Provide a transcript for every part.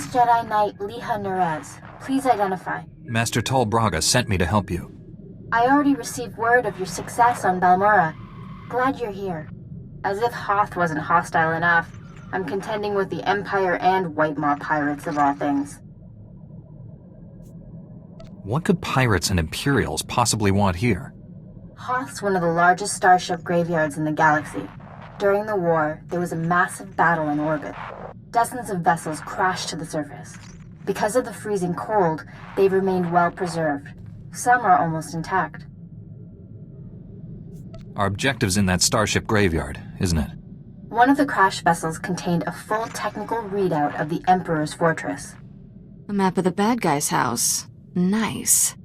Jedi Knight Liha Nerez. Please identify. Master Tol Braga sent me to help you. I already received word of your success on Balmora. Glad you're here. As if Hoth wasn't hostile enough, I'm contending with the Empire and White Maw pirates of all things. What could pirates and Imperials possibly want here? Hoth's one of the largest starship graveyards in the galaxy. During the war, there was a massive battle in orbit. Dozens of vessels crashed to the surface. Because of the freezing cold, they've remained well preserved. Some are almost intact. Our objective's in that starship graveyard, isn't it? One of the crash vessels contained a full technical readout of the Emperor's fortress. A map of the bad guy's house. Nice.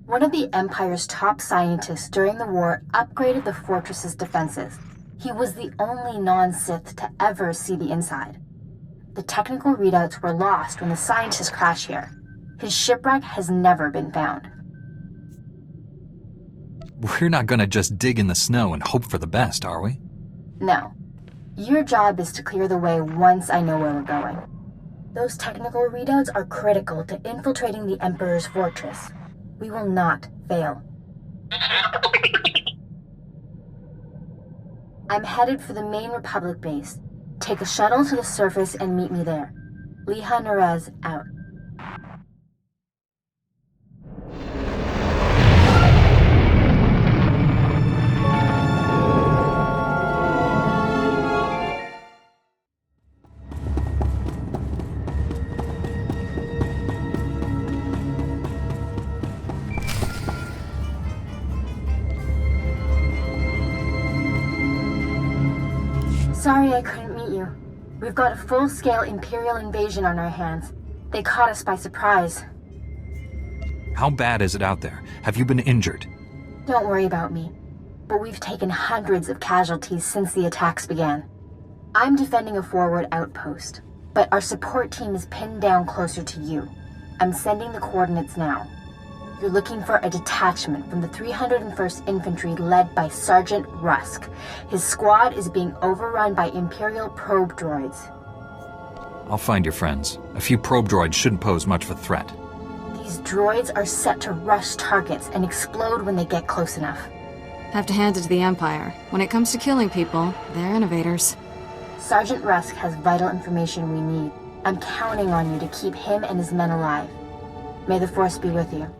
One of the Empire's top scientists during the war upgraded the fortress's defenses. He was the only non-Sith to ever see the inside. The technical readouts were lost when the scientists crashed here. His shipwreck has never been found. We're not gonna just dig in the snow and hope for the best, are we? No. Your job is to clear the way once I know where we're going. Those technical readouts are critical to infiltrating the Emperor's fortress. We will not fail. I'm headed for the main Republic base. Take a shuttle to the surface and meet me there. Liha Nerez out. Sorry I couldn't meet you. We've got a full-scale Imperial invasion on our hands. They caught us by surprise. How bad is it out there? Have you been injured? Don't worry about me. But we've taken hundreds of casualties since the attacks began. I'm defending a forward outpost, but our support team is pinned down closer to you. I'm sending the coordinates now. You're looking for a detachment from the 301st Infantry led by Sergeant Rusk. His squad is being overrun by Imperial probe droids. I'll find your friends. A few probe droids shouldn't pose much of a threat. These droids are set to rush targets and explode when they get close enough. Have to hand it to the Empire. When it comes to killing people, they're innovators. Sergeant Rusk has vital information we need. I'm counting on you to keep him and his men alive. May the Force be with you.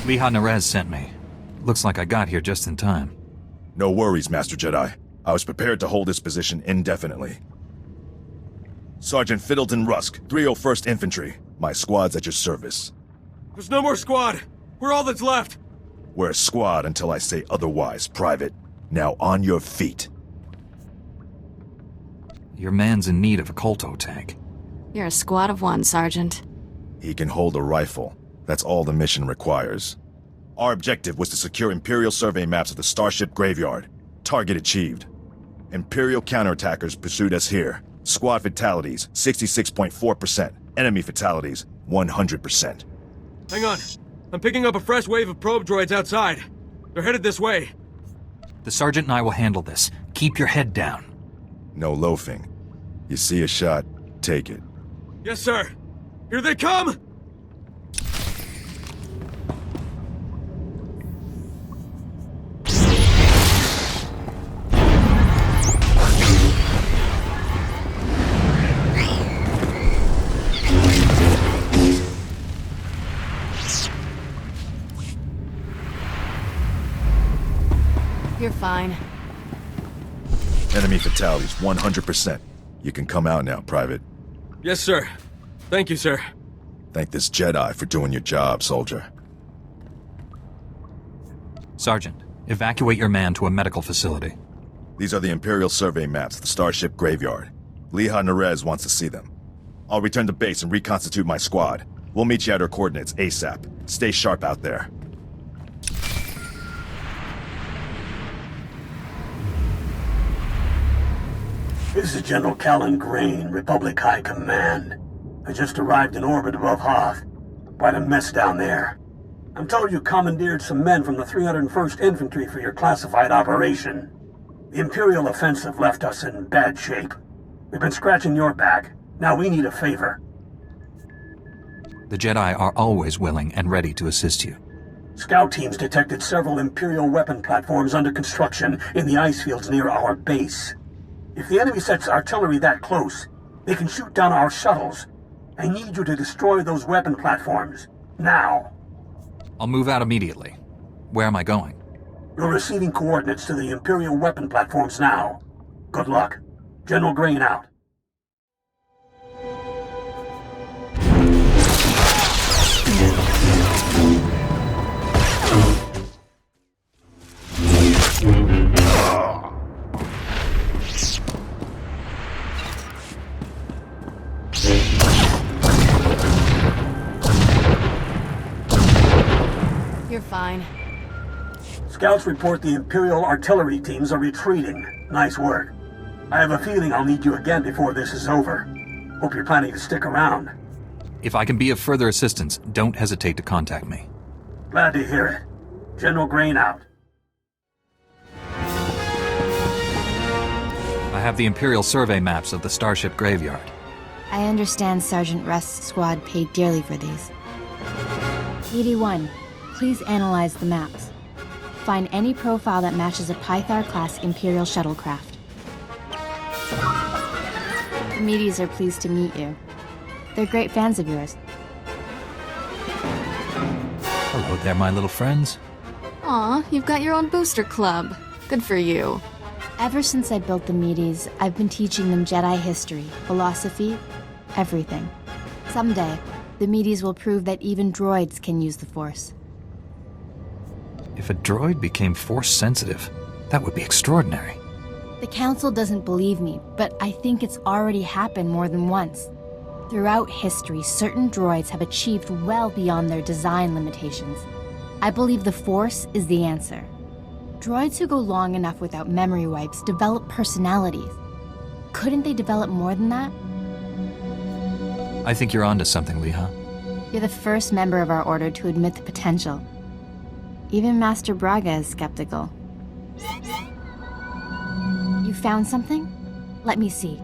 Liha Nerez sent me. Looks like I got here just in time. No worries, Master Jedi. I was prepared to hold this position indefinitely. Sergeant Fiddleton Rusk, 301st Infantry. My squad's at your service. There's no more squad. We're all that's left. We're a squad until I say otherwise, Private. Now on your feet. Your man's in need of a Kolto tank. You're a squad of one, Sergeant. He can hold a rifle. That's all the mission requires. Our objective was to secure Imperial survey maps of the Starship Graveyard. Target achieved. Imperial counterattackers pursued us here. Squad fatalities, 66.4%. Enemy fatalities, 100%. Hang on. I'm picking up a fresh wave of probe droids outside. They're headed this way. The Sergeant and I will handle this. Keep your head down. No loafing. You see a shot, take it. Yes, sir. Here they come! You're fine. Enemy fatalities, 100%. You can come out now, Private. Yes, sir. Thank you, sir. Thank this Jedi for doing your job, soldier. Sergeant, evacuate your man to a medical facility. These are the Imperial survey maps of the Starship Graveyard. Liha Nerez wants to see them. I'll return to base and reconstitute my squad. We'll meet you at our coordinates ASAP. Stay sharp out there. This is General Callan Grain, Republic High Command. I just arrived in orbit above Hoth. Quite a mess down there. I'm told you commandeered some men from the 301st Infantry for your classified operation. The Imperial offensive left us in bad shape. We've been scratching your back. Now we need a favor. The Jedi are always willing and ready to assist you. Scout teams detected several Imperial weapon platforms under construction in the ice fields near our base. If the enemy sets artillery that close, they can shoot down our shuttles. I need you to destroy those weapon platforms. Now. I'll move out immediately. Where am I going? You're receiving coordinates to the Imperial weapon platforms now. Good luck. General Grain out. You're fine. Scouts report the Imperial artillery teams are retreating. Nice work. I have a feeling I'll need you again before this is over. Hope you're planning to stick around. If I can be of further assistance, don't hesitate to contact me. Glad to hear it. General Grain out. I have the Imperial survey maps of the Starship Graveyard. I understand Sergeant Rust's squad paid dearly for these. ED1, please analyze the maps. Find any profile that matches a Pythar-class Imperial shuttlecraft. The Medes are pleased to meet you. They're great fans of yours. Hello there, my little friends. Aw, you've got your own booster club. Good for you. Ever since I built the Medes, I've been teaching them Jedi history, philosophy, everything. Someday, the Medes will prove that even droids can use the Force. If a droid became Force-sensitive, that would be extraordinary. The Council doesn't believe me, but I think it's already happened more than once. Throughout history, certain droids have achieved well beyond their design limitations. I believe the Force is the answer. Droids who go long enough without memory wipes develop personalities. Couldn't they develop more than that? I think you're onto something, Leha. You're the first member of our order to admit the potential. Even Master Braga is skeptical. You found something? Let me see.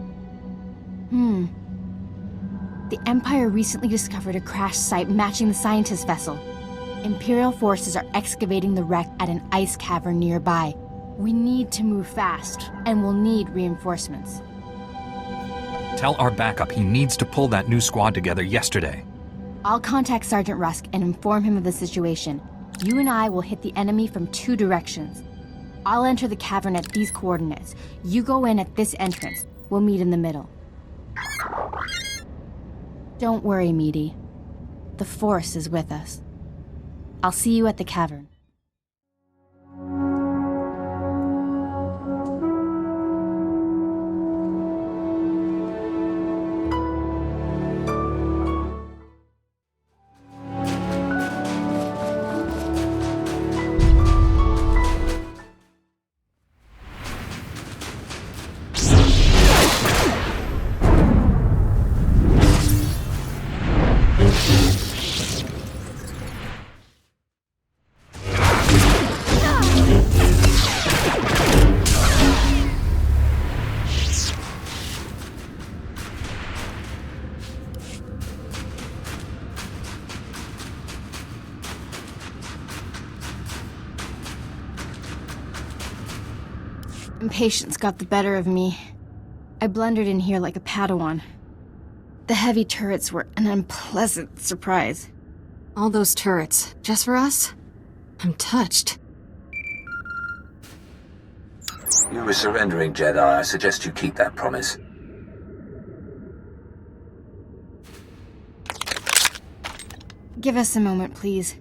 The Empire recently discovered a crash site matching the scientist vessel. Imperial forces are excavating the wreck at an ice cavern nearby. We need to move fast, and we'll need reinforcements. Tell our backup he needs to pull that new squad together yesterday. I'll contact Sergeant Rusk and inform him of the situation. You and I will hit the enemy from 2 directions. I'll enter the cavern at these coordinates. You go in at this entrance. We'll meet in the middle. Don't worry, Meaty. The Force is with us. I'll see you at the cavern. Impatience got the better of me. I blundered in here like a Padawan. The heavy turrets were an unpleasant surprise. All those turrets, just for us? I'm touched. You were surrendering, Jedi. I suggest you keep that promise. Give us a moment, please.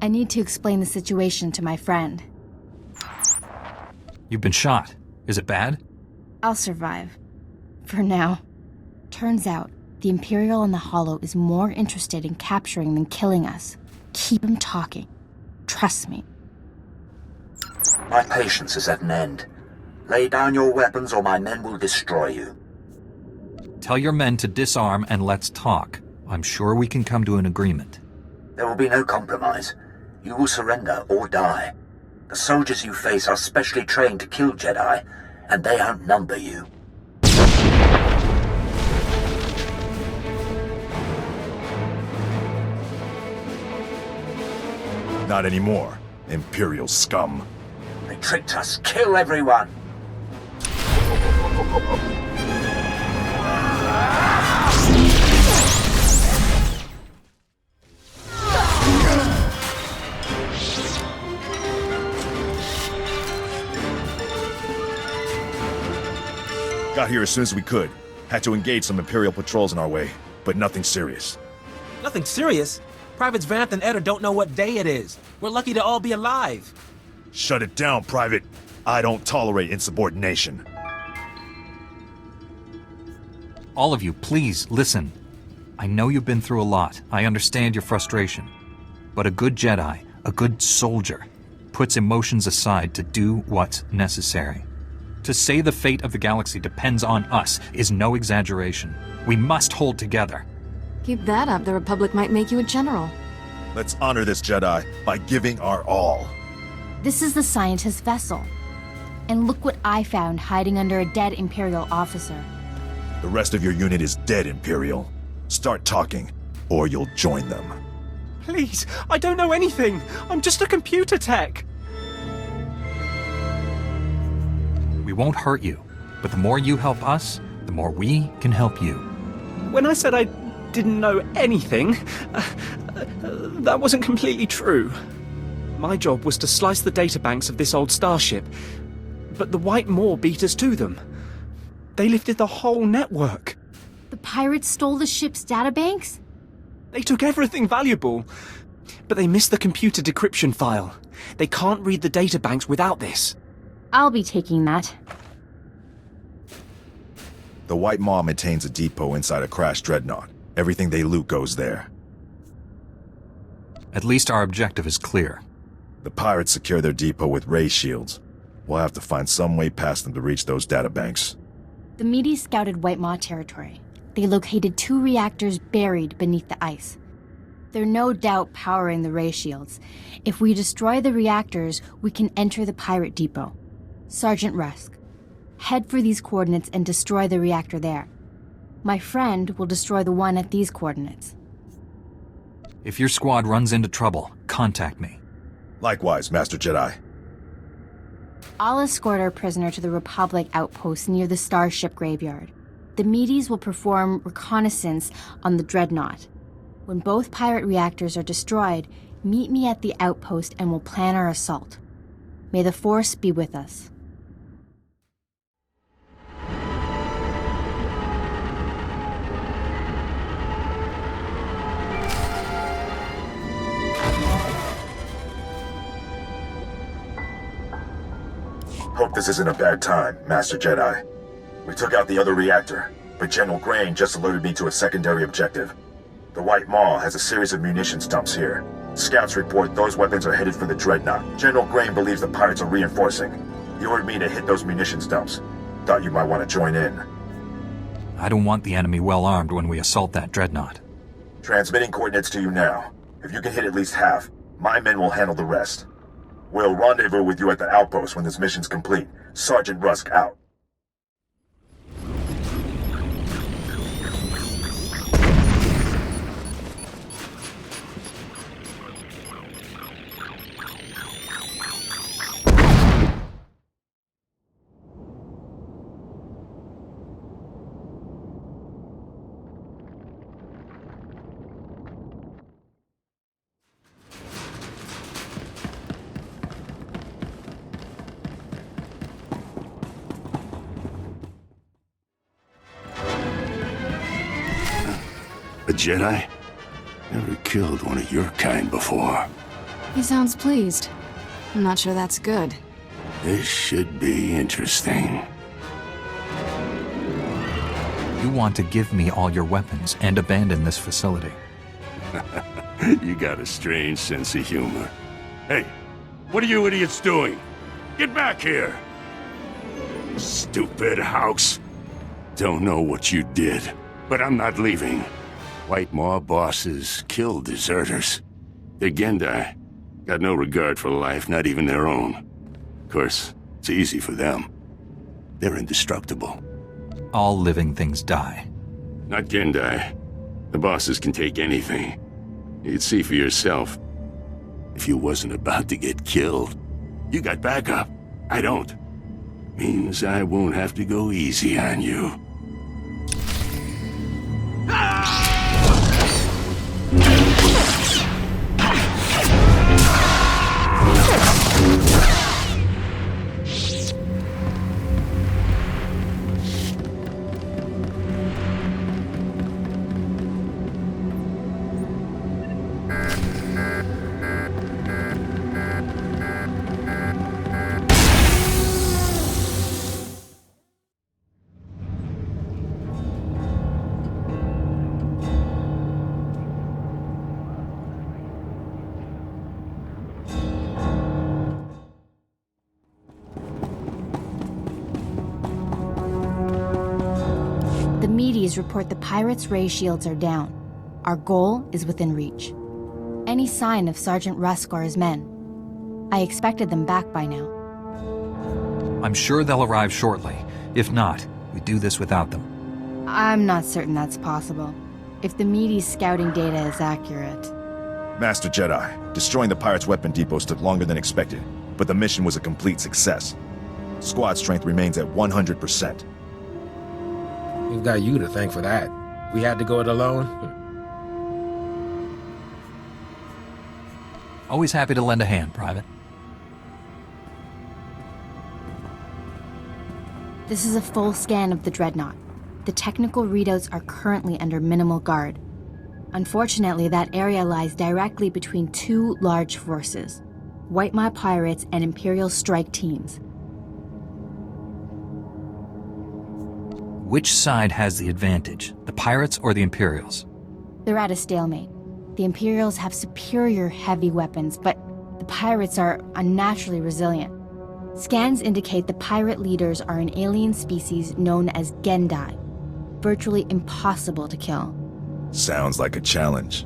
I need to explain the situation to my friend. You've been shot. Is it bad? I'll survive. For now. Turns out, the Imperial in the Hollow is more interested in capturing than killing us. Keep him talking. Trust me. My patience is at an end. Lay down your weapons or my men will destroy you. Tell your men to disarm and let's talk. I'm sure we can come to an agreement. There will be no compromise. You will surrender or die. The soldiers you face are specially trained to kill Jedi, and they outnumber you. Not anymore, Imperial scum. They tricked us. Kill everyone! Got here as soon as we could. Had to engage some Imperial patrols in our way, but nothing serious. Nothing serious? Privates Vanth and Eder don't know what day it is. We're lucky to all be alive. Shut it down, Private. I don't tolerate insubordination. All of you, please, listen. I know you've been through a lot. I understand your frustration. But a good Jedi, a good soldier, puts emotions aside to do what's necessary. To say the fate of the galaxy depends on us is no exaggeration. We must hold together. Keep that up, the Republic might make you a general. Let's honor this Jedi by giving our all. This is the scientist vessel. And look what I found hiding under a dead Imperial officer. The rest of your unit is dead, Imperial. Start talking, or you'll join them. Please, I don't know anything. I'm just a computer tech. We won't hurt you, but the more you help us, the more we can help you. When I said I didn't know anything, that wasn't completely true. My job was to slice the databanks of this old starship, but the White Maw beat us to them. They lifted the whole network. The pirates stole the ship's databanks? They took everything valuable, but they missed the computer decryption file. They can't read the databanks without this. I'll be taking that. The White Maw maintains a depot inside a crashed dreadnought. Everything they loot goes there. At least our objective is clear. The pirates secure their depot with ray shields. We'll have to find some way past them to reach those databanks. The Medes scouted White Maw territory. They located 2 reactors buried beneath the ice. They're no doubt powering the ray shields. If we destroy the reactors, we can enter the pirate depot. Sergeant Rusk, head for these coordinates and destroy the reactor there. My friend will destroy the one at these coordinates. If your squad runs into trouble, contact me. Likewise, Master Jedi. I'll escort our prisoner to the Republic outpost near the Starship Graveyard. The Medes will perform reconnaissance on the Dreadnought. When both pirate reactors are destroyed, meet me at the outpost and we'll plan our assault. May the Force be with us. Hope this isn't a bad time, Master Jedi. We took out the other reactor, but General Grain just alerted me to a secondary objective. The White Maw has a series of munitions dumps here. Scouts report those weapons are headed for the Dreadnought. General Grain believes the pirates are reinforcing. He ordered me to hit those munitions dumps. Thought you might want to join in. I don't want the enemy well armed when we assault that Dreadnought. Transmitting coordinates to you now. If you can hit at least half, my men will handle the rest. We'll rendezvous with you at the outpost when this mission's complete. Sergeant Rusk out. A Jedi? Never killed one of your kind before. He sounds pleased. I'm not sure that's good. This should be interesting. You want to give me all your weapons and abandon this facility. You got a strange sense of humor. Hey, what are you idiots doing? Get back here! Stupid house. Don't know what you did, but I'm not leaving. White Maw bosses kill deserters. They're Gendai. Got no regard for life, not even their own. Of course, it's easy for them. They're indestructible. All living things die. Not Gendai. The bosses can take anything. You'd see for yourself. If you wasn't about to get killed, you got backup. I don't. Means I won't have to go easy on you. The Medes report the pirates' ray shields are down. Our goal is within reach. Any sign of Sergeant Rusk or his men? I expected them back by now. I'm sure they'll arrive shortly. If not, we do this without them. I'm not certain that's possible. If the Medes' scouting data is accurate. Master Jedi, destroying the pirates' weapon depots took longer than expected, but the mission was a complete success. Squad strength remains at 100%. We've got you to thank for that. We had to go it alone. Always happy to lend a hand, Private. This is a full scan of the Dreadnought. The technical readouts are currently under minimal guard. Unfortunately, that area lies directly between two large forces, White Maw pirates and Imperial strike teams. Which side has the advantage, the pirates or the Imperials? They're at a stalemate. The Imperials have superior heavy weapons, but the pirates are unnaturally resilient. Scans indicate the pirate leaders are an alien species known as Gendai, virtually impossible to kill. Sounds like a challenge.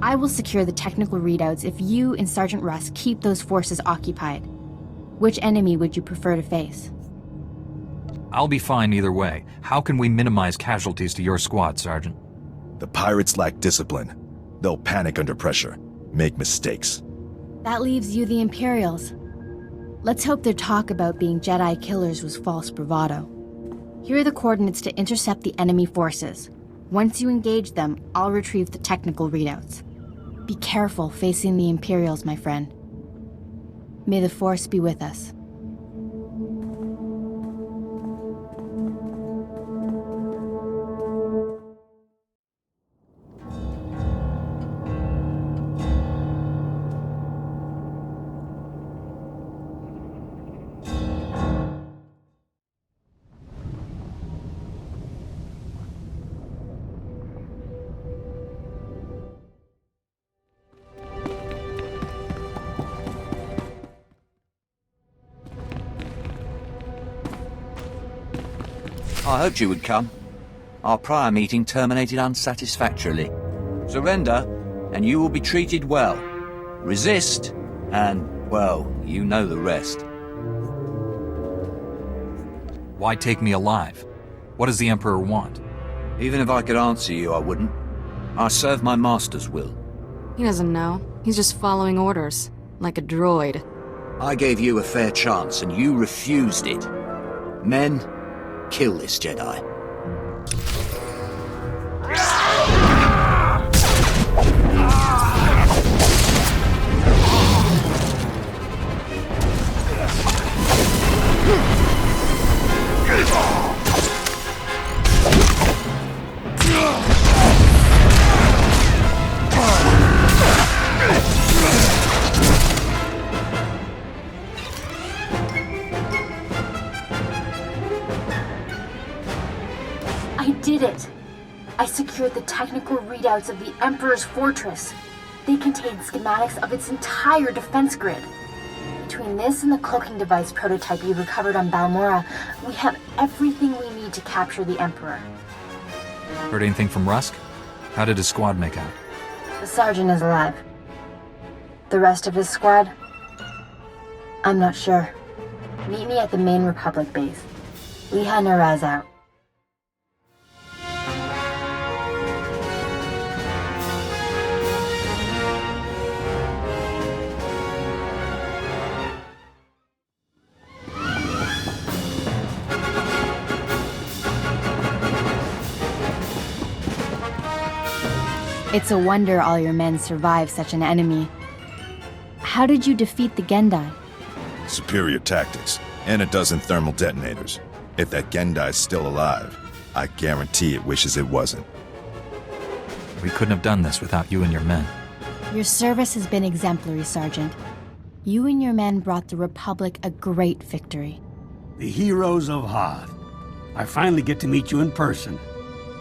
I will secure the technical readouts if you and Sergeant Rusk keep those forces occupied. Which enemy would you prefer to face? I'll be fine either way. How can we minimize casualties to your squad, Sergeant? The pirates lack discipline. They'll panic under pressure, make mistakes. That leaves you the Imperials. Let's hope their talk about being Jedi killers was false bravado. Here are the coordinates to intercept the enemy forces. Once you engage them, I'll retrieve the technical readouts. Be careful facing the Imperials, my friend. May the Force be with us. I hoped you would come. Our prior meeting terminated unsatisfactorily. Surrender, and you will be treated well. Resist, and, well, you know the rest. Why take me alive? What does the Emperor want? Even if I could answer you, I wouldn't. I serve my master's will. He doesn't know. He's just following orders, like a droid. I gave you a fair chance, and you refused it. Men, kill this Jedi. I did it! I secured the technical readouts of the Emperor's fortress. They contain schematics of its entire defense grid. Between this and the cloaking device prototype you recovered on Balmora, we have everything we need to capture the Emperor. Heard anything from Rusk? How did his squad make out? The Sergeant is alive. The rest of his squad? I'm not sure. Meet me at the main Republic base. Leha Nerez out. It's a wonder all your men survived such an enemy. How did you defeat the Gendai? Superior tactics, and a dozen thermal detonators. If that Gendai's still alive, I guarantee it wishes it wasn't. We couldn't have done this without you and your men. Your service has been exemplary, Sergeant. You and your men brought the Republic a great victory. The heroes of Hoth. I finally get to meet you in person.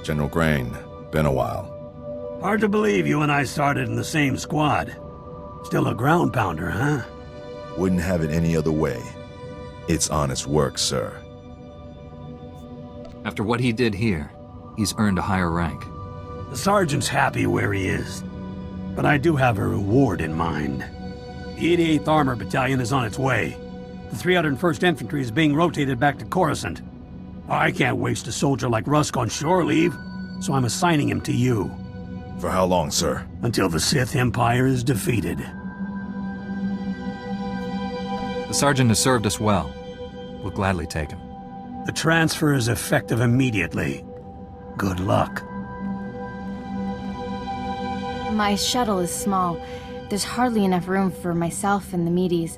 General Grain, been a while. Hard to believe you and I started in the same squad. Still a ground pounder, huh? Wouldn't have it any other way. It's honest work, sir. After what he did here, he's earned a higher rank. The Sergeant's happy where he is. But I do have a reward in mind. The 88th Armor Battalion is on its way. The 301st Infantry is being rotated back to Coruscant. I can't waste a soldier like Rusk on shore leave, so I'm assigning him to you. For how long, sir? Until the Sith Empire is defeated. The Sergeant has served us well. We'll gladly take him. The transfer is effective immediately. Good luck. My shuttle is small. There's hardly enough room for myself and the meaties.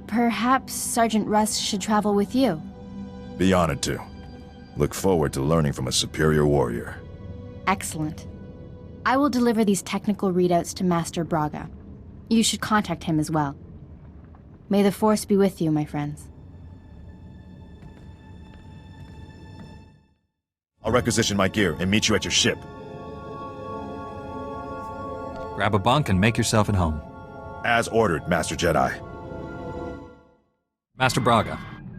Perhaps Sergeant Rusk should travel with you. Be honored to. Look forward to learning from a superior warrior. Excellent. I will deliver these technical readouts to Master Braga. You should contact him as well. May the Force be with you, my friends. I'll requisition my gear and meet you at your ship. Grab a bunk and make yourself at home. As ordered, Master Jedi. Master Braga,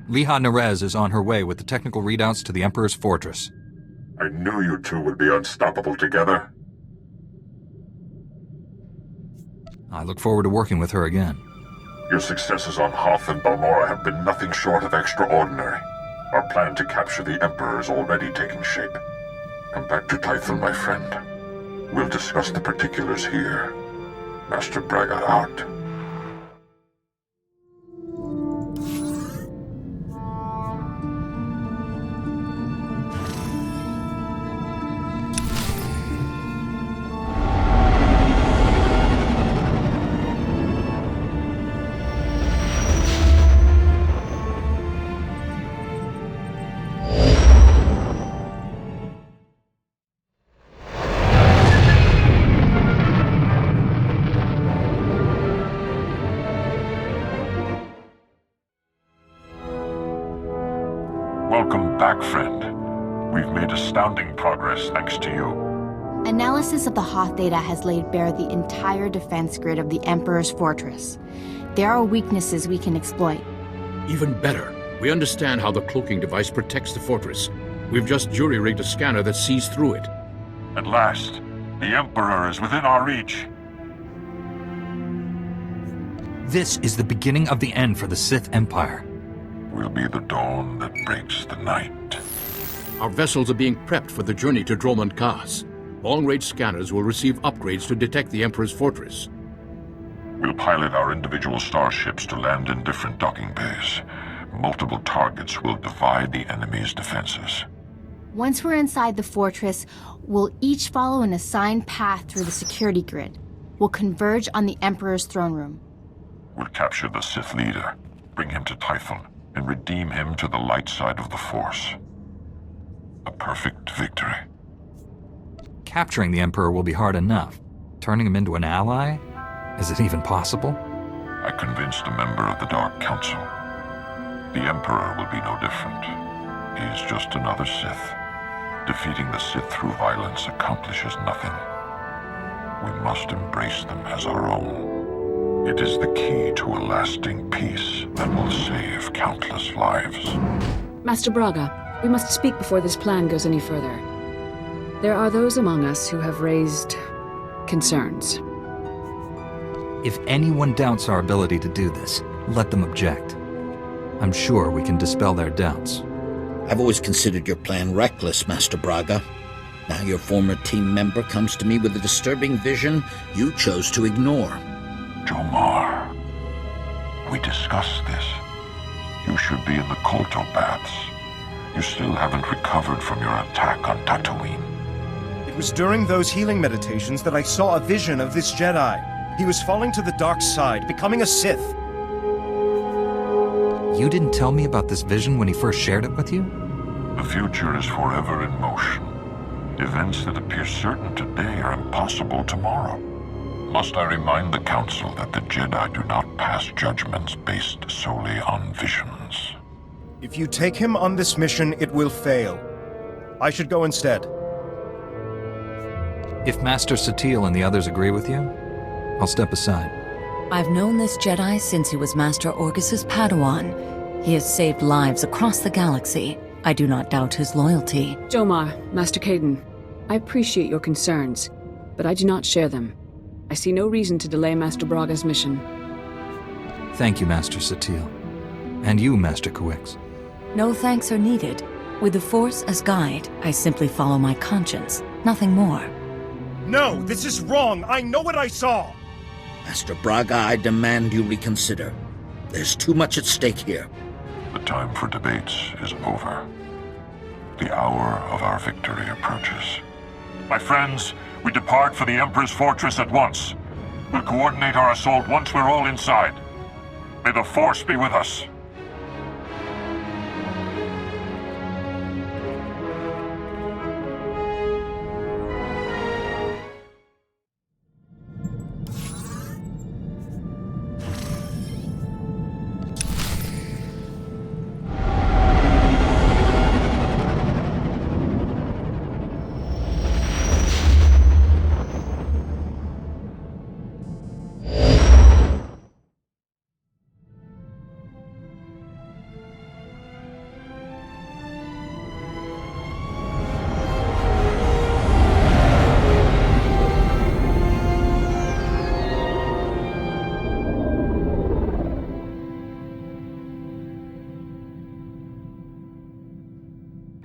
Leha Nerez is on her way with the technical readouts to the Emperor's fortress. I knew you two would be unstoppable together. I look forward to working with her again. Your successes on Hoth and Balmora have been nothing short of extraordinary. Our plan to capture the Emperor is already taking shape. Come back to Tython, my friend. We'll discuss the particulars here. Master Braga out. Welcome back, friend. We've made astounding progress thanks to you. Analysis of the Hoth data has laid bare the entire defense grid of the Emperor's fortress. There are weaknesses we can exploit. Even better, we understand how the cloaking device protects the fortress. We've just jury-rigged a scanner that sees through it. At last, the Emperor is within our reach. This is the beginning of the end for the Sith Empire. Will be the dawn that breaks the night. Our vessels are being prepped for the journey to Dromund Kaas. Long-range scanners will receive upgrades to detect the Emperor's fortress. We'll pilot our individual starships to land in different docking bays. Multiple targets will divide the enemy's defenses. Once we're inside the fortress, we'll each follow an assigned path through the security grid. We'll converge on the Emperor's throne room. We'll capture the Sith leader, bring him to Tython, and redeem him to the light side of the Force. A perfect victory. Capturing the Emperor will be hard enough. Turning him into an ally? Is it even possible? I convinced a member of the Dark Council. The Emperor will be no different. He's just another Sith. Defeating the Sith through violence accomplishes nothing. We must embrace them as our own. It is the key to a lasting peace that will save countless lives. Master Braga, we must speak before this plan goes any further. There are those among us who have raised concerns. If anyone doubts our ability to do this, let them object. I'm sure we can dispel their doubts. I've always considered your plan reckless, Master Braga. Now your former team member comes to me with a disturbing vision you chose to ignore. Jomar, we discussed this. You should be in the Kolto baths. You still haven't recovered from your attack on Tatooine. It was during those healing meditations that I saw a vision of this Jedi. He was falling to the dark side, becoming a Sith. You didn't tell me about this vision when he first shared it with you? The future is forever in motion. Events that appear certain today are impossible tomorrow. Must I remind the Council that the Jedi do not pass judgments based solely on visions? If you take him on this mission, it will fail. I should go instead. If Master SWTOR and the others agree with you, I'll step aside. I've known this Jedi since he was Master Orgus's Padawan. He has saved lives across the galaxy. I do not doubt his loyalty. Jomar, Master Caden, I appreciate your concerns, but I do not share them. I see no reason to delay Master Braga's mission. Thank you, Master SWTOR. And you, Master Kawix. No thanks are needed. With the Force as guide, I simply follow my conscience, nothing more. No, this is wrong! I know what I saw! Master Braga, I demand you reconsider. There's too much at stake here. The time for debates is over. The hour of our victory approaches. My friends, we depart for the Emperor's fortress at once. We'll coordinate our assault once we're all inside. May the Force be with us.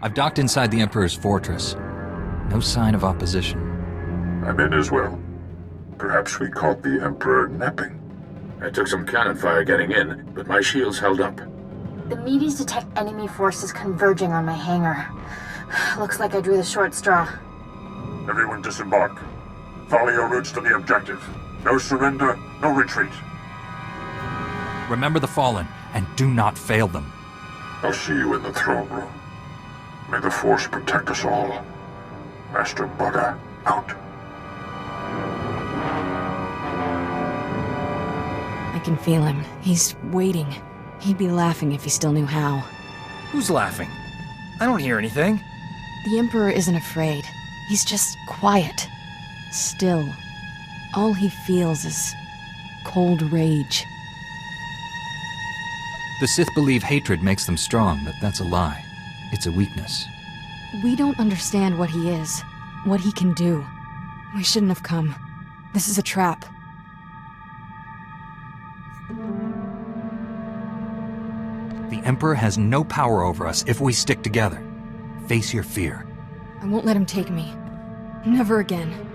I've docked inside the Emperor's fortress. No sign of opposition. I'm in as well. Perhaps we caught the Emperor napping. I took some cannon fire getting in, but my shields held up. The meteors detect enemy forces converging on my hangar. Looks like I drew the short straw. Everyone disembark. Follow your routes to the objective. No surrender, no retreat. Remember the Fallen, and do not fail them. I'll see you in the throne room. May the Force protect us all. Master Braga, out. I can feel him. He's waiting. He'd be laughing if he still knew how. Who's laughing? I don't hear anything. The Emperor isn't afraid. He's just quiet. Still. All he feels is cold rage. The Sith believe hatred makes them strong, but that's a lie. It's a weakness. We don't understand what he is, what he can do. We shouldn't have come. This is a trap. The Emperor has no power over us if we stick together. Face your fear. I won't let him take me. Never again.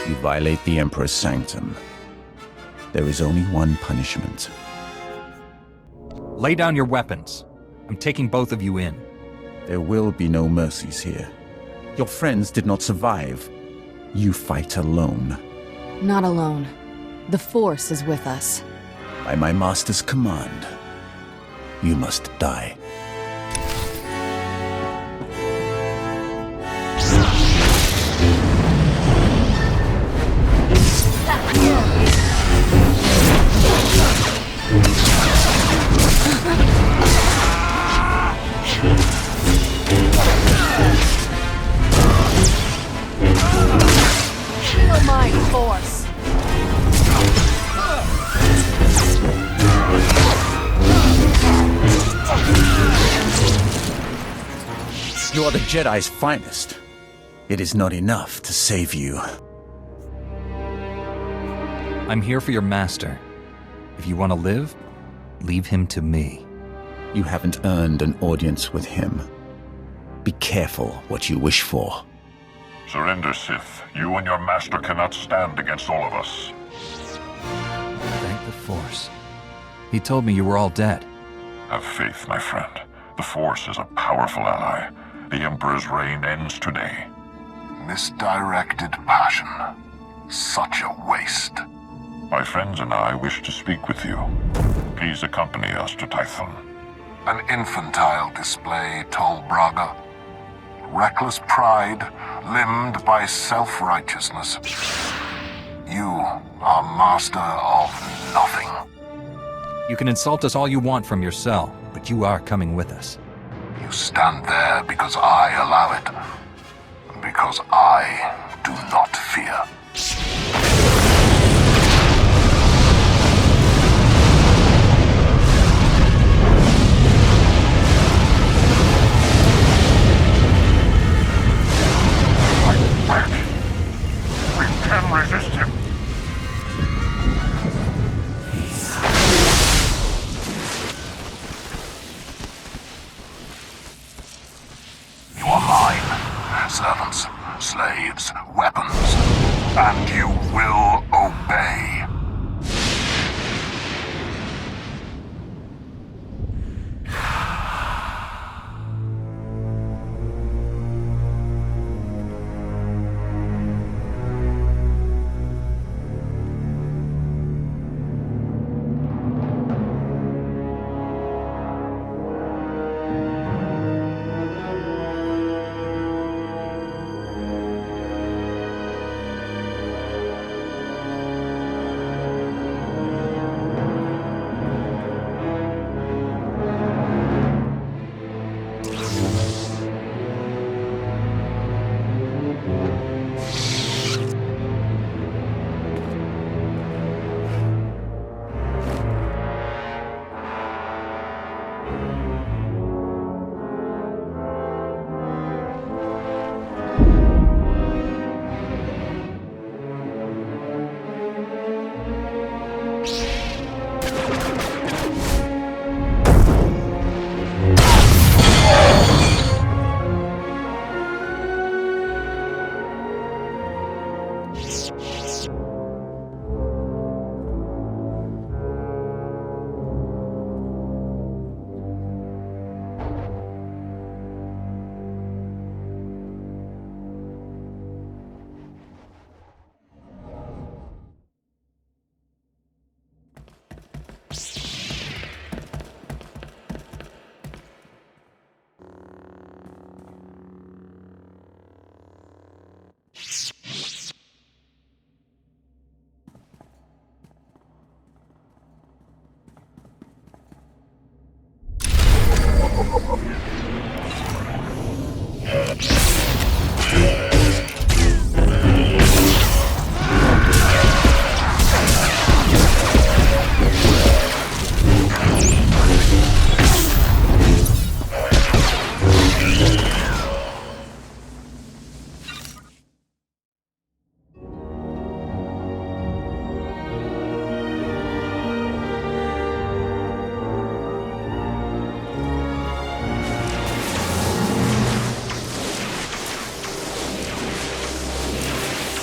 You violate the Emperor's sanctum. There is only one punishment. Lay down your weapons. I'm taking both of you in. There will be no mercies here. Your friends did not survive. You fight alone. Not alone. The Force is with us. By my master's command, you must die. Feel my force. You are the Jedi's finest. It is not enough to save you. I'm here for your master. If you want to live, leave him to me. You haven't earned an audience with him. Be careful what you wish for. Surrender, Sith. You and your master cannot stand against all of us. Thank the Force. He told me you were all dead. Have faith, my friend. The Force is a powerful ally. The Emperor's reign ends today. Misdirected passion. Such a waste. My friends and I wish to speak with you. Please accompany us to Tython. An infantile display, Tol Braga. Reckless pride, limbed by self-righteousness. You are master of nothing. You can insult us all you want from your cell, but you are coming with us. You stand there because I allow it. Because I do not fear. We can resist him. You are mine. Servants, slaves, weapons. And you will obey.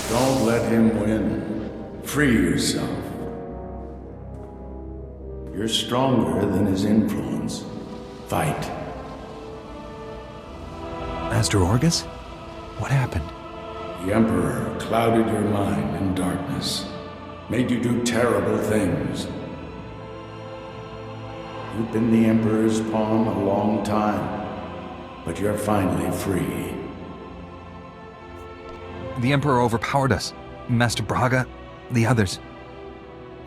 Don't let him win. Free yourself. You're stronger than his influence. Fight. Master Orgus? What happened? The Emperor clouded your mind in darkness, made you do terrible things. You've been the Emperor's pawn a long time, but you're finally free. The Emperor overpowered us. Master Braga, the others.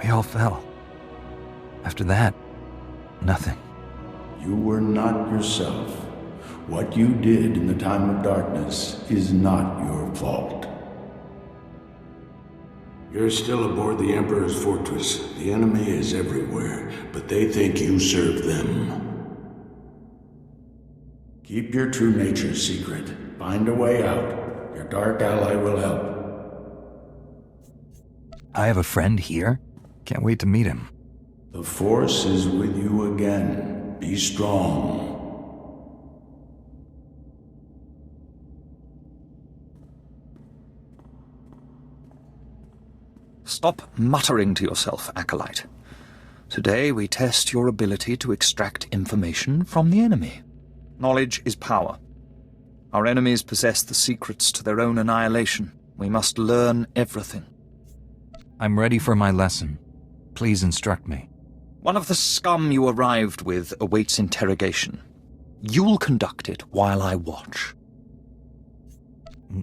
We all fell. After that, nothing. You were not yourself. What you did in the time of darkness is not your fault. You're still aboard the Emperor's fortress. The enemy is everywhere, but they think you serve them. Keep your true nature secret. Find a way out. Your dark ally will help. I have a friend here. Can't wait to meet him. The Force is with you again. Be strong. Stop muttering to yourself, Acolyte. Today we test your ability to extract information from the enemy. Knowledge is power. Our enemies possess the secrets to their own annihilation. We must learn everything. I'm ready for my lesson. Please instruct me. One of the scum you arrived with awaits interrogation. You'll conduct it while I watch.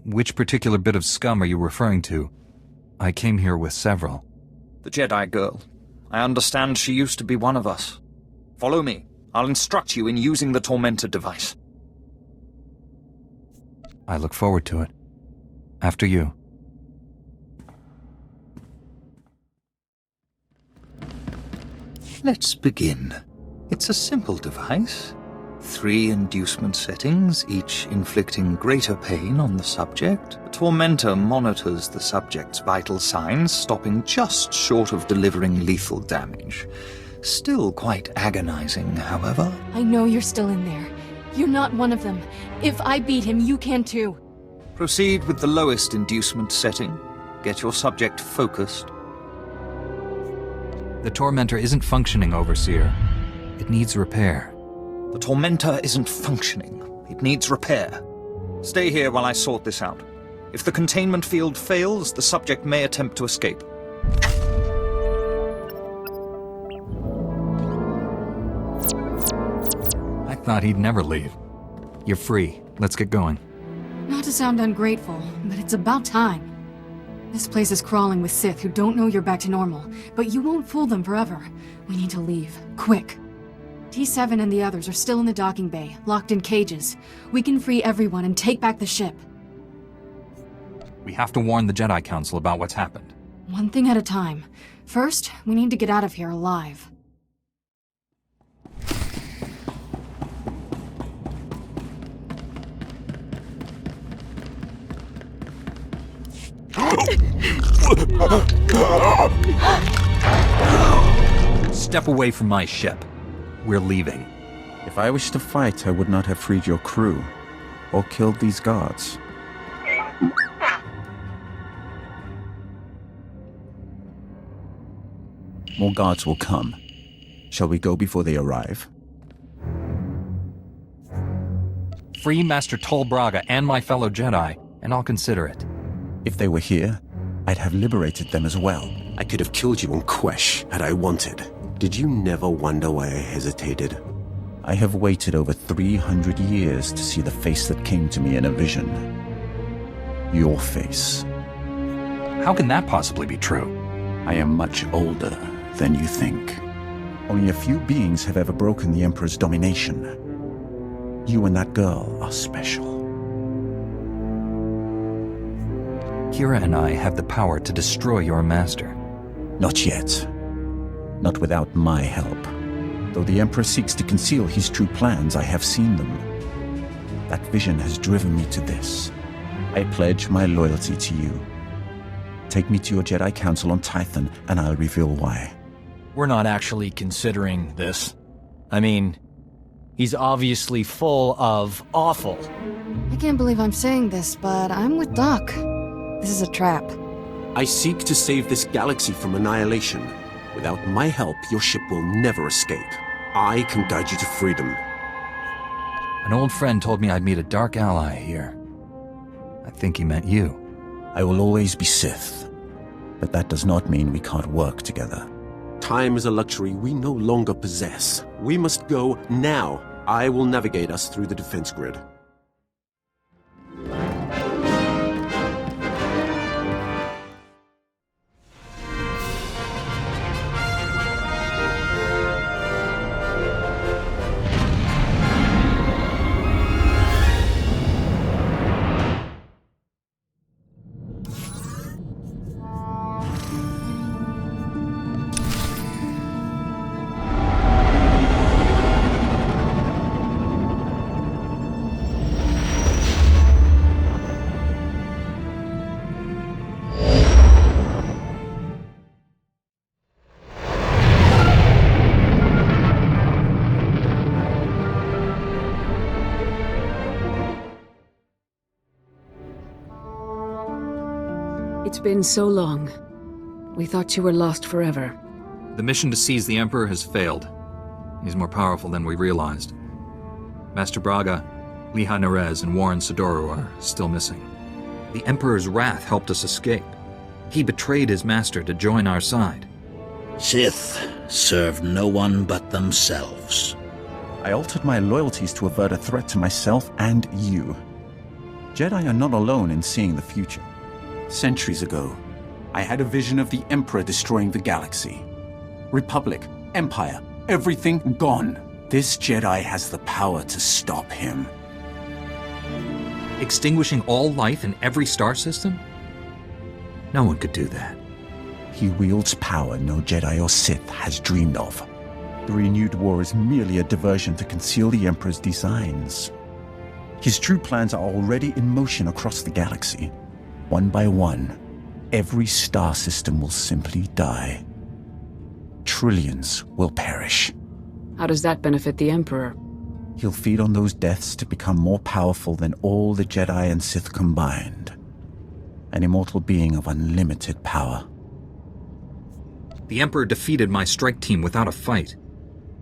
Which particular bit of scum are you referring to? I came here with several. The Jedi girl. I understand she used to be one of us. Follow me. I'll instruct you in using the Tormentor device. I look forward to it. After you. Let's begin. It's a simple device. 3 inducement settings, each inflicting greater pain on the subject. The Tormentor monitors the subject's vital signs, stopping just short of delivering lethal damage. Still quite agonizing, however. I know you're still in there. You're not one of them. If I beat him, you can too. Proceed with the lowest inducement setting. Get your subject focused. The Tormentor isn't functioning, Overseer. It needs repair. The Tormentor isn't functioning. It needs repair. Stay here while I sort this out. If the containment field fails, the subject may attempt to escape. I thought he'd never leave. You're free. Let's get going. Not to sound ungrateful, but it's about time. This place is crawling with Sith who don't know you're back to normal, but you won't fool them forever. We need to leave. Quick. T7 and the others are still in the docking bay, locked in cages. We can free everyone and take back the ship. We have to warn the Jedi Council about what's happened. One thing at a time. First, we need to get out of here alive. Step away from my ship. We're leaving. If I wished to fight, I would not have freed your crew, or killed these guards. More guards will come. Shall we go before they arrive? Free Master Tol Braga and my fellow Jedi, and I'll consider it. If they were here, I'd have liberated them as well. I could have killed you on Quesh had I wanted. Did you never wonder why I hesitated? I have waited over 300 years to see the face that came to me in a vision. Your face. How can that possibly be true? I am much older than you think. Only a few beings have ever broken the Emperor's domination. You and that girl are special. Kira and I have the power to destroy your master. Not yet. Not without my help. Though the Emperor seeks to conceal his true plans, I have seen them. That vision has driven me to this. I pledge my loyalty to you. Take me to your Jedi Council on Tython, and I'll reveal why. We're not actually considering this. I mean, he's obviously full of awful. I can't believe I'm saying this, but I'm with Doc. This is a trap. I seek to save this galaxy from annihilation. Without my help, your ship will never escape. I can guide you to freedom. An old friend told me I'd meet a dark ally here. I think he meant you. I will always be Sith, but that does not mean we can't work together. Time is a luxury we no longer possess. We must go now. I will navigate us through the defense grid. It's been so long. We thought you were lost forever. The mission to seize the Emperor has failed. He's more powerful than we realized. Master Braga, Liha Nerez, and Warren Sidoru are still missing. The Emperor's wrath helped us escape. He betrayed his master to join our side. Sith serve no one but themselves. I altered my loyalties to avert a threat to myself and you. Jedi are not alone in seeing the future. Centuries ago, I had a vision of the Emperor destroying the galaxy. Republic, Empire, everything gone. This Jedi has the power to stop him. Extinguishing all life in every star system? No one could do that. He wields power no Jedi or Sith has dreamed of. The renewed war is merely a diversion to conceal the Emperor's designs. His true plans are already in motion across the galaxy. One by one, every star system will simply die. Trillions will perish. How does that benefit the Emperor? He'll feed on those deaths to become more powerful than all the Jedi and Sith combined. An immortal being of unlimited power. The Emperor defeated my strike team without a fight.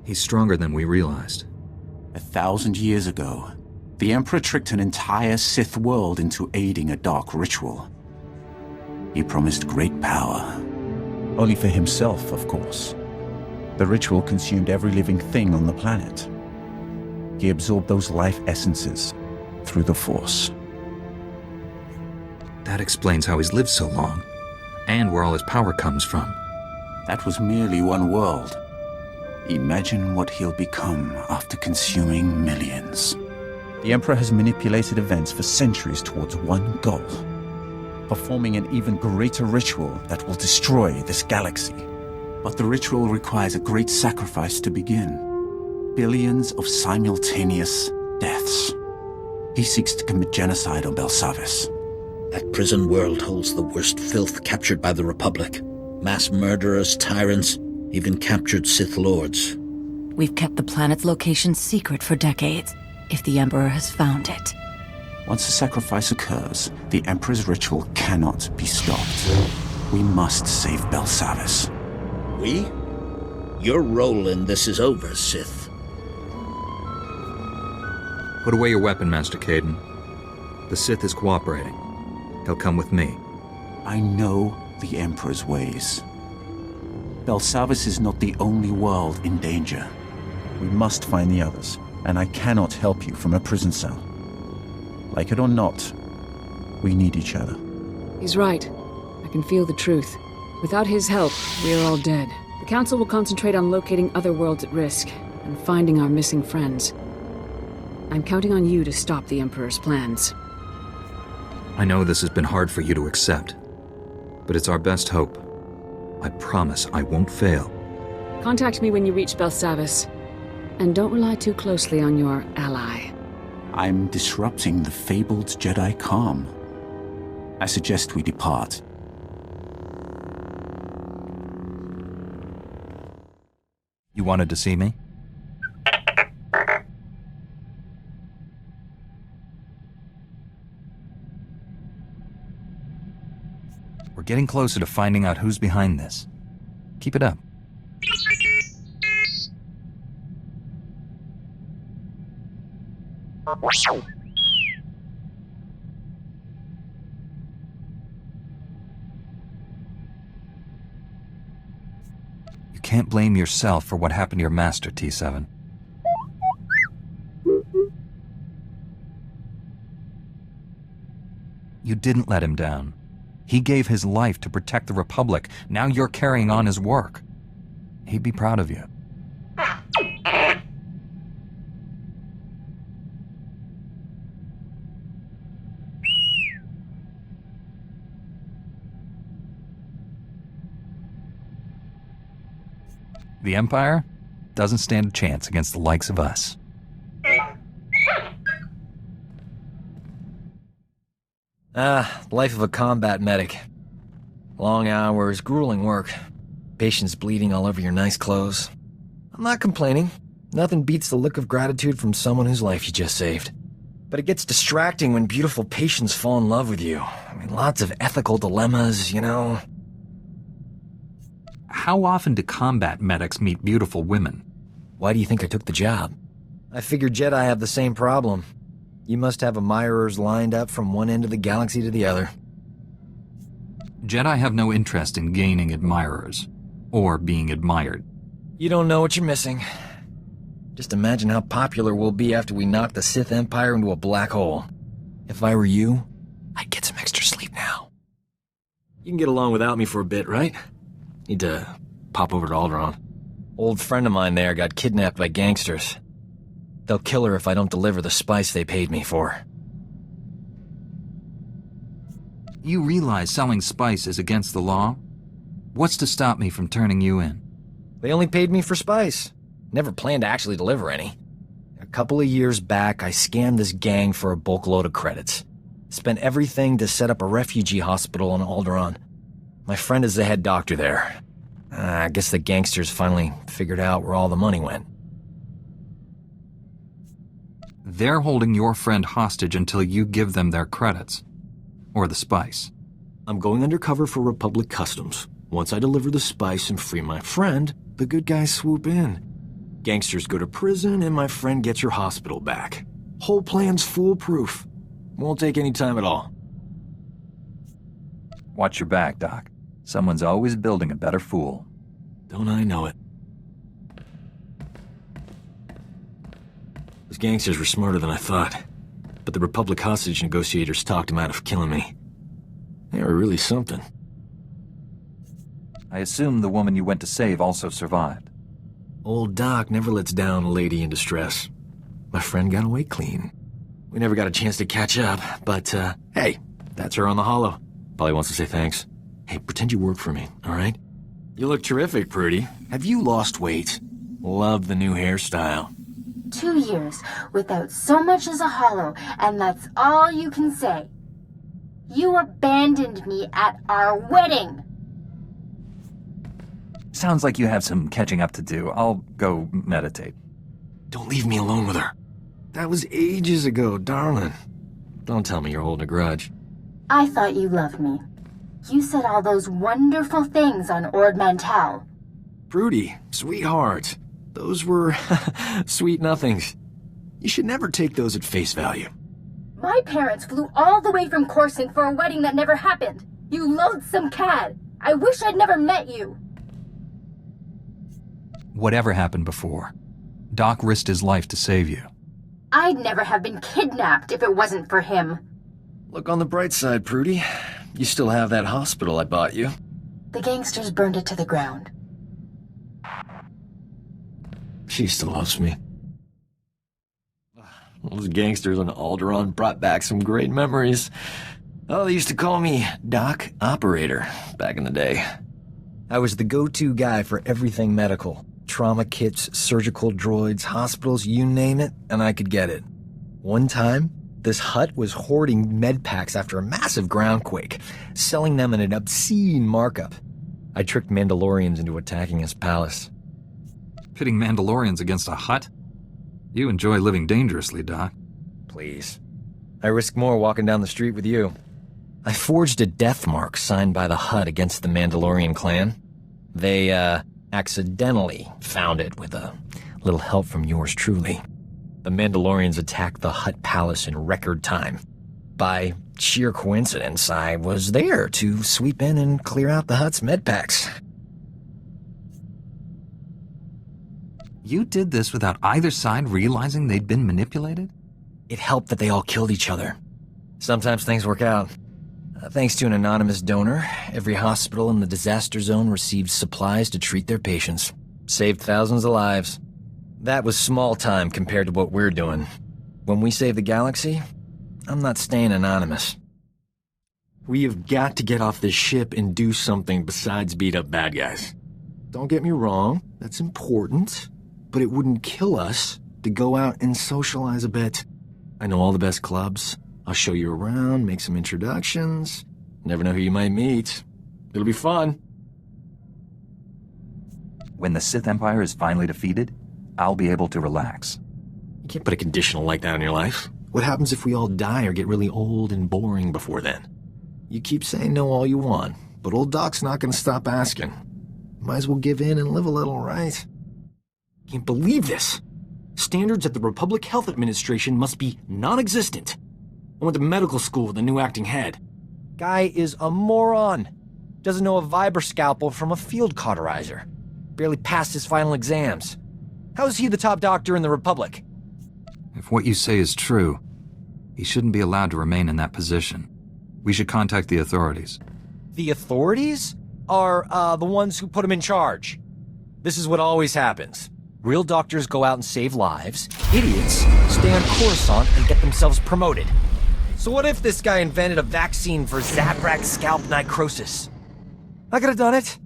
He's stronger than we realized. 1,000 years ago, the Emperor tricked an entire Sith world into aiding a dark ritual. He promised great power. Only for himself, of course. The ritual consumed every living thing on the planet. He absorbed those life essences through the Force. That explains how he's lived so long, and where all his power comes from. That was merely one world. Imagine what he'll become after consuming millions. The Emperor has manipulated events for centuries towards one goal. Performing an even greater ritual that will destroy this galaxy. But the ritual requires a great sacrifice to begin. Billions of simultaneous deaths. He seeks to commit genocide on Belsavis. That prison world holds the worst filth captured by the Republic. Mass murderers, tyrants, even captured Sith Lords. We've kept the planet's location secret for decades. If the Emperor has found it. Once a sacrifice occurs, the Emperor's ritual cannot be stopped. We must save Belsavis. We? Your role in this is over, Sith. Put away your weapon, Master Caden. The Sith is cooperating. He'll come with me. I know the Emperor's ways. Belsavis is not the only world in danger. We must find the others, and I cannot help you from a prison cell. Like it or not, we need each other. He's right. I can feel the truth. Without his help, we are all dead. The Council will concentrate on locating other worlds at risk, and finding our missing friends. I'm counting on you to stop the Emperor's plans. I know this has been hard for you to accept, but it's our best hope. I promise I won't fail. Contact me when you reach Belsavis. And don't rely too closely on your ally. I'm disrupting the fabled Jedi calm. I suggest we depart. You wanted to see me? We're getting closer to finding out who's behind this. Keep it up. can't blame yourself for what happened to your master, T7. You didn't let him down. He gave his life to protect the Republic. Now you're carrying on his work. He'd be proud of you. The Empire doesn't stand a chance against the likes of us. Life of a combat medic. Long hours, grueling work. Patients bleeding all over your nice clothes. I'm not complaining. Nothing beats the look of gratitude from someone whose life you just saved. But it gets distracting when beautiful patients fall in love with you. I mean, lots of ethical dilemmas, you know. How often do combat medics meet beautiful women? Why do you think I took the job? I figured Jedi have the same problem. You must have admirers lined up from one end of the galaxy to the other. Jedi have no interest in gaining admirers, or being admired. You don't know what you're missing. Just imagine how popular we'll be after we knock the Sith Empire into a black hole. If I were you, I'd get some extra sleep now. You can get along without me for a bit, right? Need to pop over to Alderaan. Old friend of mine there got kidnapped by gangsters. They'll kill her if I don't deliver the spice they paid me for. You realize selling spice is against the law? What's to stop me from turning you in? They only paid me for spice. Never planned to actually deliver any. A couple of years back, I scammed this gang for a bulk load of credits. Spent everything to set up a refugee hospital on Alderaan. My friend is the head doctor there. I guess the gangsters finally figured out where all the money went. They're holding your friend hostage until you give them their credits. Or the spice. I'm going undercover for Republic Customs. Once I deliver the spice and free my friend, the good guys swoop in. Gangsters go to prison and my friend gets your hospital back. Whole plan's foolproof. Won't take any time at all. Watch your back, Doc. Someone's always building a better fool. Don't I know it? Those gangsters were smarter than I thought. But the Republic hostage negotiators talked them out of killing me. They were really something. I assume the woman you went to save also survived. Old Doc never lets down a lady in distress. My friend got away clean. We never got a chance to catch up, but, hey, that's her on the holo. Probably wants to say thanks. Hey, pretend you work for me, alright? You look terrific, Prudy. Have you lost weight? Love the new hairstyle. 2 years without so much as a holo, and that's all you can say. You abandoned me at our wedding. Sounds like you have some catching up to do. I'll go meditate. Don't leave me alone with her. That was ages ago, darling. Don't tell me you're holding a grudge. I thought you loved me. You said all those wonderful things on Ord Mantell. Prudy, sweetheart. Those were sweet nothings. You should never take those at face value. My parents flew all the way from Coruscant for a wedding that never happened. You loathsome cad. I wish I'd never met you. Whatever happened before, Doc risked his life to save you. I'd never have been kidnapped if it wasn't for him. Look on the bright side, Prudy. You still have that hospital I bought you. The gangsters burned it to the ground. She still loves me. Those gangsters on Alderaan brought back some great memories. Oh, they used to call me Doc Operator back in the day. I was the go-to guy for everything medical. Trauma kits, surgical droids, hospitals, you name it, and I could get it. One time, this hut was hoarding med packs after a massive groundquake, selling them at an obscene markup. I tricked Mandalorians into attacking his palace. Pitting Mandalorians against a hut? You enjoy living dangerously, Doc. Please. I risk more walking down the street with you. I forged a death mark signed by the Hutt against the Mandalorian clan. They, accidentally found it with a little help from yours truly. The Mandalorians attacked the Hutt palace in record time. By sheer coincidence, I was there to sweep in and clear out the Hutt's med packs. You did this without either side realizing they'd been manipulated? It helped that they all killed each other. Sometimes things work out. Thanks to an anonymous donor, every hospital in the disaster zone received supplies to treat their patients. Saved thousands of lives. That was small time compared to what we're doing. When we save the galaxy, I'm not staying anonymous. We have got to get off this ship and do something besides beat up bad guys. Don't get me wrong, that's important, but it wouldn't kill us to go out and socialize a bit. I know all the best clubs. I'll show you around, make some introductions. Never know who you might meet. It'll be fun. When the Sith Empire is finally defeated, I'll be able to relax. You can't put a conditional like that on your life. What happens if we all die or get really old and boring before then? You keep saying no all you want, but old Doc's not gonna stop asking. Might as well give in and live a little, right? Can't believe this. Standards at the Republic Health Administration must be non-existent. I went to medical school with a new acting head. Guy is a moron. Doesn't know a vibra scalpel from a field cauterizer. Barely passed his final exams. How is he the top doctor in the Republic? If what you say is true, he shouldn't be allowed to remain in that position. We should contact the authorities. The authorities are, the ones who put him in charge. This is what always happens. Real doctors go out and save lives. Idiots stay on Coruscant and get themselves promoted. So what if this guy invented a vaccine for Zabrak scalp necrosis? I could have done it.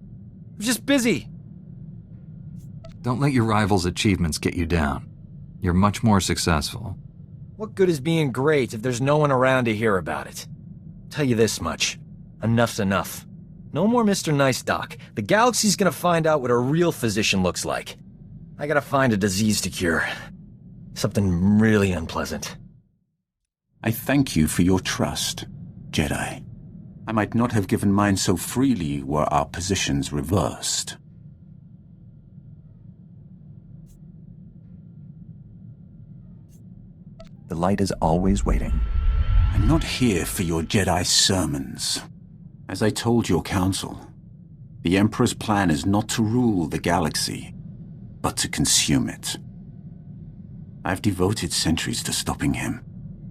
I'm just busy. Don't let your rivals' achievements get you down. You're much more successful. What good is being great if there's no one around to hear about it? Tell you this much. Enough's enough. No more Mr. Nice Doc. The galaxy's gonna find out what a real physician looks like. I gotta find a disease to cure. Something really unpleasant. I thank you for your trust, Jedi. I might not have given mine so freely were our positions reversed. The light is always waiting. I'm not here for your Jedi sermons. As I told your council, the Emperor's plan is not to rule the galaxy, but to consume it. I've devoted centuries to stopping him.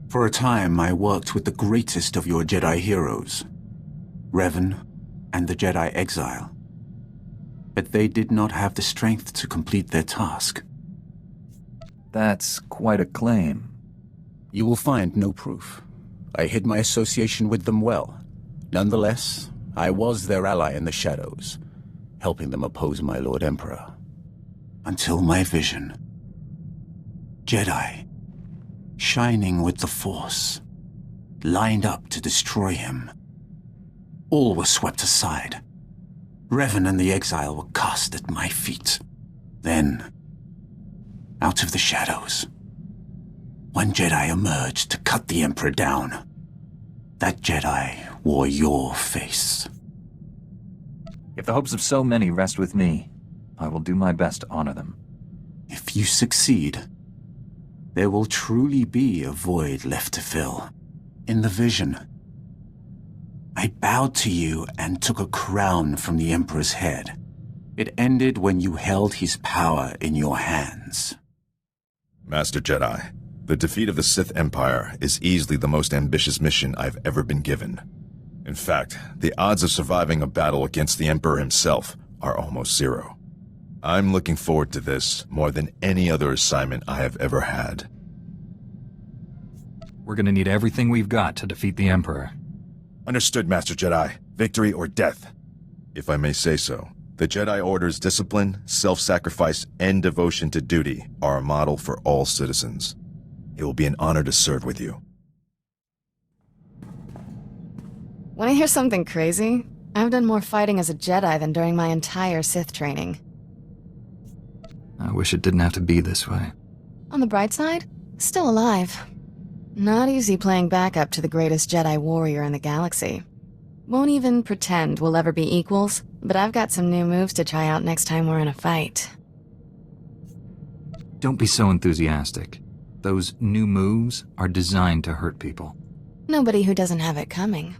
For a time, I worked with the greatest of your Jedi heroes, Revan and the Jedi Exile. But they did not have the strength to complete their task. That's quite a claim. You will find no proof. I hid my association with them well. Nonetheless, I was their ally in the shadows, helping them oppose my Lord Emperor. Until my vision. Jedi, shining with the Force, lined up to destroy him. All was swept aside. Revan and the Exile were cast at my feet. Then, out of the shadows, one Jedi emerged to cut the Emperor down. That Jedi wore your face. If the hopes of so many rest with me, I will do my best to honor them. If you succeed, there will truly be a void left to fill. In the vision, I bowed to you and took a crown from the Emperor's head. It ended when you held his power in your hands. Master Jedi, the defeat of the Sith Empire is easily the most ambitious mission I've ever been given. In fact, the odds of surviving a battle against the Emperor himself are almost zero. I'm looking forward to this more than any other assignment I have ever had. We're gonna need everything we've got to defeat the Emperor. Understood, Master Jedi. Victory or death. If I may say so, the Jedi Order's discipline, self-sacrifice, and devotion to duty are a model for all citizens. It will be an honor to serve with you. Want to hear something crazy? I've done more fighting as a Jedi than during my entire Sith training. I wish it didn't have to be this way. On the bright side, still alive. Not easy playing backup to the greatest Jedi warrior in the galaxy. Won't even pretend we'll ever be equals, but I've got some new moves to try out next time we're in a fight. Don't be so enthusiastic. Those new moves are designed to hurt people. Nobody who doesn't have it coming.